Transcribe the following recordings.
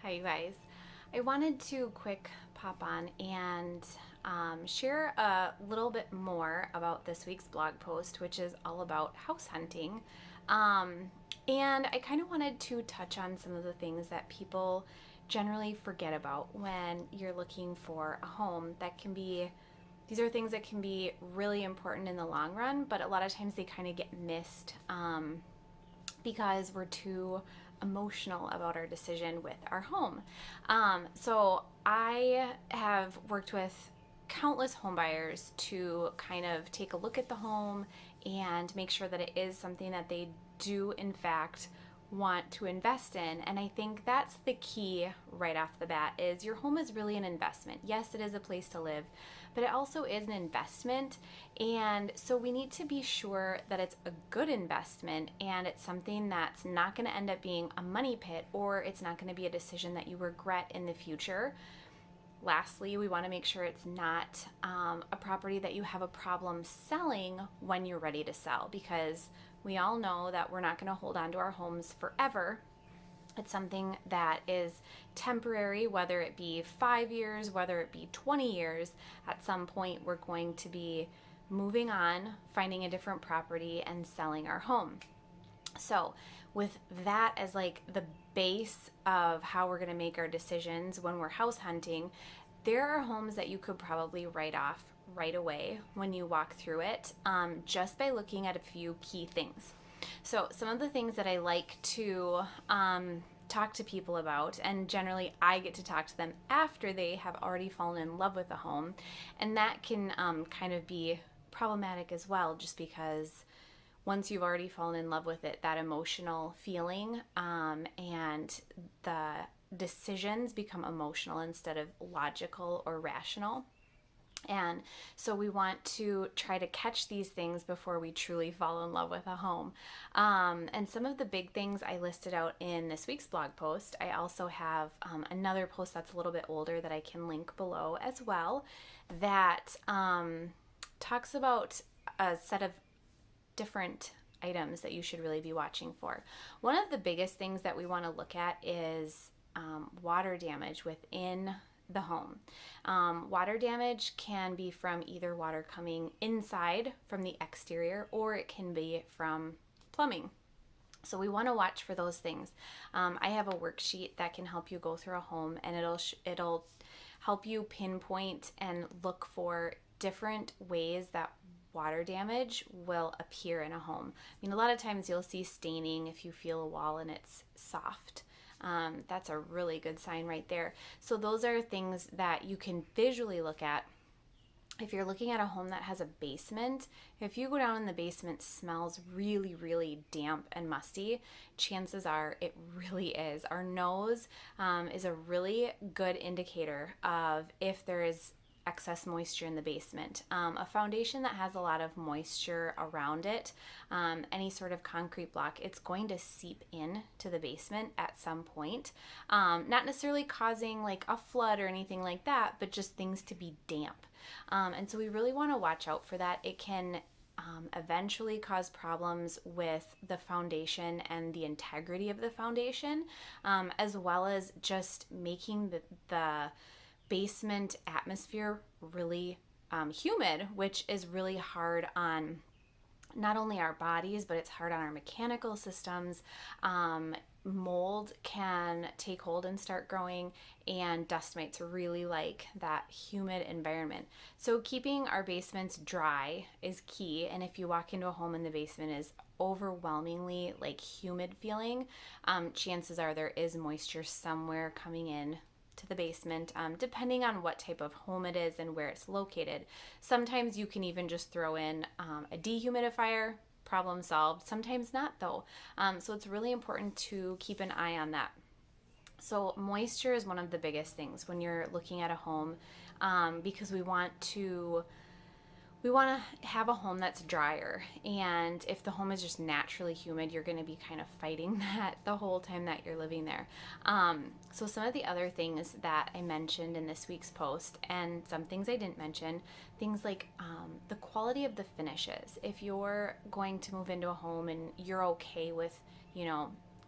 Hi, you guys. I wanted to quick pop on and share a little bit more about this week's blog post, which is all about house hunting. Um, and I kind of wanted to touch on some of the things that people generally forget about when you're looking for a home that can be. These are things that can be really important in the long run, but a lot of times they kind of get missed because we're too emotional about our decision with our home. So I have worked with countless home buyers to kind of take a look at the home and make sure that it is something that they do in fact want to invest in. And I think that's the key right off the bat is your home is really an investment. Yes, it is a place to live, but it also is an investment. And so we need to be sure that it's a good investment and it's something that's not going to end up being a money pit, or it's not going to be a decision that you regret in the future. Lastly, we want to make sure it's not a property that you have a problem selling when you're ready to sell, because we all know that we're not going to hold on to our homes forever. It's something that is temporary, whether it be 5 years, whether it be 20 years. At some point, we're going to be moving on, finding a different property, and selling our home. So, with that as like the base of how we're going to make our decisions when we're house hunting, there are homes that you could probably write off right away when you walk through it, just by looking at a few key things. So, some of the things that I like to talk to people about, and generally I get to talk to them after they have already fallen in love with a home, and that can kind of be problematic as well, just because once you've already fallen in love with it, that emotional feeling and the decisions become emotional instead of logical or rational. And so we want to try to catch these things before we truly fall in love with a home. And some of the big things I listed out in this week's blog post. I also have another post that's a little bit older that I can link below as well, that talks about a set of different items that you should really be watching for. One of the biggest things that we want to look at is water damage within the home. Water damage can be from either water coming inside from the exterior, or it can be from plumbing. So we want to watch for those things. I have a worksheet that can help you go through a home, and it'll help you pinpoint and look for different ways that water damage will appear in a home. I mean, a lot of times you'll see staining if you feel a wall and it's soft. That's a really good sign right there. So those are things that you can visually look at. If you're looking at a home that has a basement, if you go down and the basement smells really, really damp and musty, chances are it really is. Our nose is a really good indicator of if there is excess moisture in the basement. A foundation that has a lot of moisture around it, any sort of concrete block, it's going to seep in to the basement at some point. Not necessarily causing like a flood or anything like that, but just things to be damp. And so we really want to watch out for that. It can eventually cause problems with the foundation and the integrity of the foundation, as well as just making the basement atmosphere really humid, which is really hard on not only our bodies, but it's hard on our mechanical systems. Mold can take hold and start growing, and dust mites really like that humid environment. So keeping our basements dry is key. And if you walk into a home and the basement is overwhelmingly like humid feeling, chances are there is moisture somewhere coming in to the basement, depending on what type of home it is and where it's located. Sometimes you can even just throw in a dehumidifier, problem solved. Sometimes not though. So it's really important to keep an eye on that. So moisture is one of the biggest things when you're looking at a home, because we want to have a home that's drier. And if the home is just naturally humid, you're going to be kind of fighting that the whole time that you're living there. So some of the other things that I mentioned in this week's post, and some things I didn't mention, things like the quality of the finishes. If you're going to move into a home and you're okay with,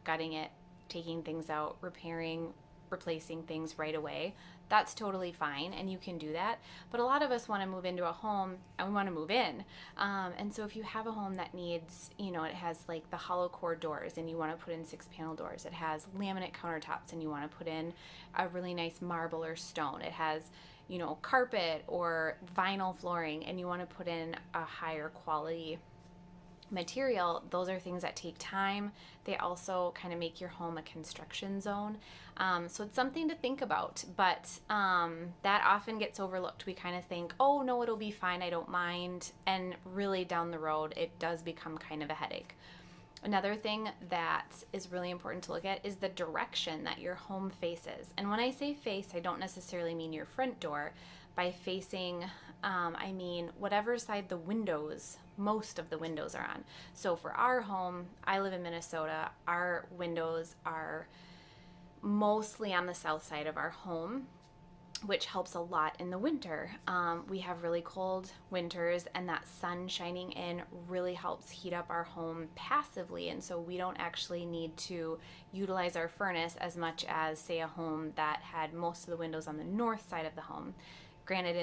gutting it, taking things out, repairing replacing things right away, that's totally fine, and you can do that. But a lot of us want to move into a home and we want to move in. And so if you have a home that needs, it has like the hollow core doors and you want to put in 6-panel doors, it has laminate countertops and you want to put in a really nice marble or stone, it has, carpet or vinyl flooring, and you want to put in a higher quality material, those are things that take time. They also kind of make your home a construction zone. So it's something to think about, but that often gets overlooked. We kind of think, oh no, it'll be fine, I don't mind. And really down the road, it does become kind of a headache. Another thing that is really important to look at is the direction that your home faces. And when I say face, I don't necessarily mean your front door. By facing, I mean whatever side the windows, most of the windows are on. So for our home, I live in Minnesota, our windows are mostly on the south side of our home, which helps a lot in the winter. We have really cold winters, and that sun shining in really helps heat up our home passively, and so we don't actually need to utilize our furnace as much as, say, a home that had most of the windows on the north side of the home. Granted,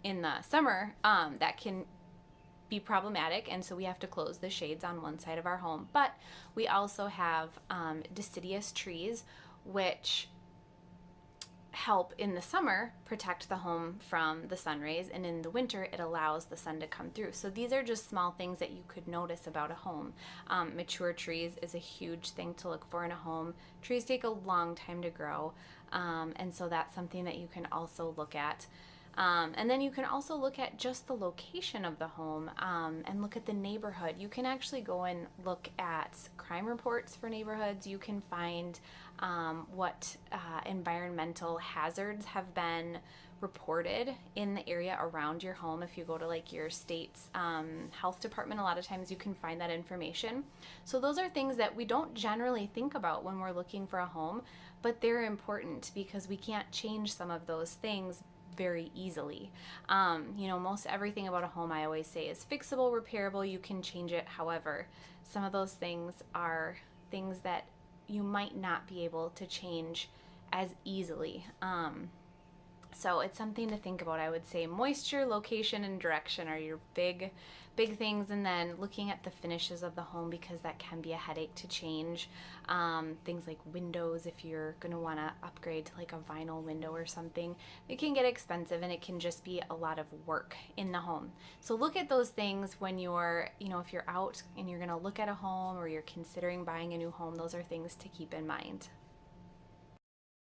in the summer, that can be problematic, and so we have to close the shades on one side of our home. But we also have deciduous trees, which help in the summer protect the home from the sun rays, and in the winter it allows the sun to come through. So these are just small things that you could notice about a home. Mature trees is a huge thing to look for in a home. Trees take a long time to grow, and so that's something that you can also look at. And then you can also look at just the location of the home, and look at the neighborhood. You can actually go and look at crime reports for neighborhoods. You can find what environmental hazards have been reported in the area around your home. If you go to like your state's health department, a lot of times you can find that information. So those are things that we don't generally think about when we're looking for a home, but they're important because we can't change some of those things very easily. Most everything about a home, I always say, is fixable, repairable. You can change it. However, some of those things are things that you might not be able to change as easily. So it's something to think about. I would say moisture, location, and direction are your big things, and then looking at the finishes of the home, because that can be a headache to change. Things like windows, if you're going to want to upgrade to like a vinyl window or something, it can get expensive and it can just be a lot of work in the home. So look at those things when you're, if you're out and you're going to look at a home or you're considering buying a new home, those are things to keep in mind.